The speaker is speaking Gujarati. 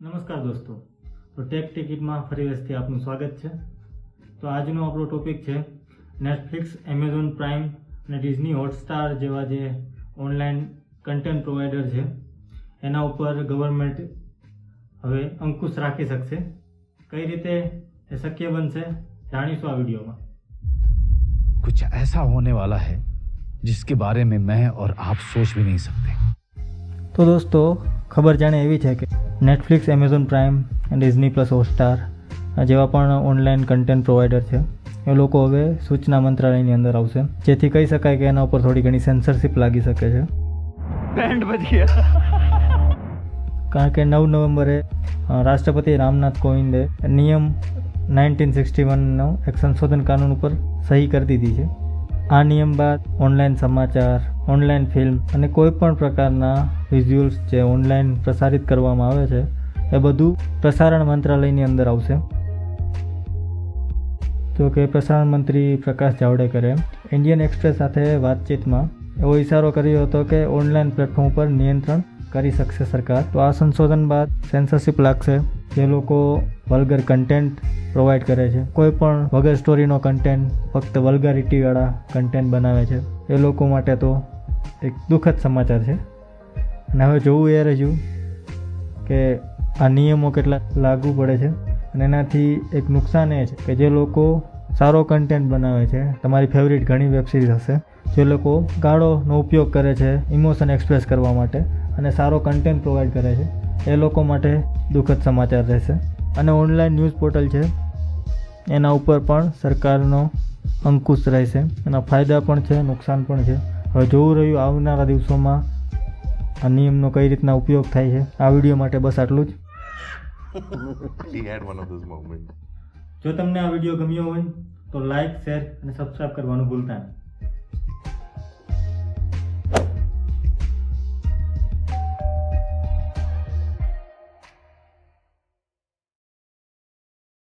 નમસ્કાર દોસ્તો, તો ટેક ટિકિટમાં ફરી વખતથી આપનું સ્વાગત છે। તો આજનો આપણો ટોપિક છે નેટફ્લિક્સ, એમેઝોન પ્રાઇમ અને ડિઝની હોટસ્ટાર જેવા જે ઓનલાઈન કન્ટેન્ટ પ્રોવાઈડર છે એના ઉપર ગવર્મેન્ટ હવે અંકુશ રાખી શકશે। કઈ રીતે એ શક્ય બનશે જાણીશું આ વિડીયોમાં। कुछ ऐसा होने वाला है जिसके बारे में मैं और आप सोच भी नहीं सकते। તો દોસ્તો, ખબર જાણે એવી છે કે Netflix, Amazon prime, Disney plus Hotstar જેવા પણ ઓનલાઈન કન્ટેન્ટ પ્રોવાઈડર છે એ લોકો હવે સૂચના મંત્રાલયની અંદર આવશે, જેથી કહી શકાય કે એના ઉપર થોડી ઘણી સેન્સરશિપ લાગી શકે છે। बैंड बज गया। કારણ કે 9 નવેમ્બરે રાષ્ટ્રપતિ રામનાથ કોવિંદે નિયમ 1961નો એક સંશોધન કાનૂન ઉપર સહી કરી દીધી છે। આ નિયમ બાદ ઓનલાઈન સમાચાર, ઓનલાઈન ફિલ્મ અને કોઈ પણ પ્રકારના વિઝ્યુઅલ્સ જે ઓનલાઈન પ્રસારિત કરવામાં આવે છે એ બધું પ્રસારણ મંત્રાલયની અંદર આવશે। તો કે પ્રસારણ મંત્રી પ્રકાશ જાવડેકરે ઇન્ડિયન એક્સપ્રેસ સાથે વાતચીતમાં એવો ઇશારો કર્યો હતો કે ઓનલાઈન પ્લેટફોર્મ ઉપર નિયંત્રણ કરી શકશે સરકાર। તો આ સંશોધન બાદ સેન્સરશિપ લાગશે। જે લોકો વલ્ગર કન્ટેન્ટ પ્રોવાઈડ કરે છે, કોઈ પણ વગર સ્ટોરીનો કન્ટેન્ટ, ફક્ત વલ્ગારિટીવાળા કન્ટેન્ટ બનાવે છે, એ લોકો માટે તો એક દુઃખદ સમાચાર છે। અને હવે જોવું એ રહ્યું કે આ નિયમો કેટલા લાગુ પડે છે અને એનાથી એક નુકસાન એ છે કે જે લોકો સારો કન્ટેન્ટ બનાવે છે, તમારી ફેવરિટ ઘણી વેબ સિરીઝ હશે, જે લોકો ગાળોનો ઉપયોગ કરે છે ઇમોશન એક્સપ્રેસ કરવા માટે અને સારો કન્ટેન્ટ પ્રોવાઈડ કરે છે, એ લોકો માટે દુઃખદ સમાચાર રહેશે। અને ઓનલાઈન ન્યૂઝ પોર્ટલ છે એના ઉપર પણ સરકારનો અંકુશ રહેશે। એના ફાયદા પણ છે, નુકસાન પણ છે। હવે જોવું રહ્યું આવનારા દિવસોમાં આ નિયમનો કઈ રીતના ઉપયોગ થાય છે। આ વિડીયો માટે બસ આટલું જ। He had one of those moments. જો તમને આ વિડીયો ગમ્યો હોય તો લાઈક, શેર અને સબસ્ક્રાઈબ કરવાનું ભૂલતા નહીં।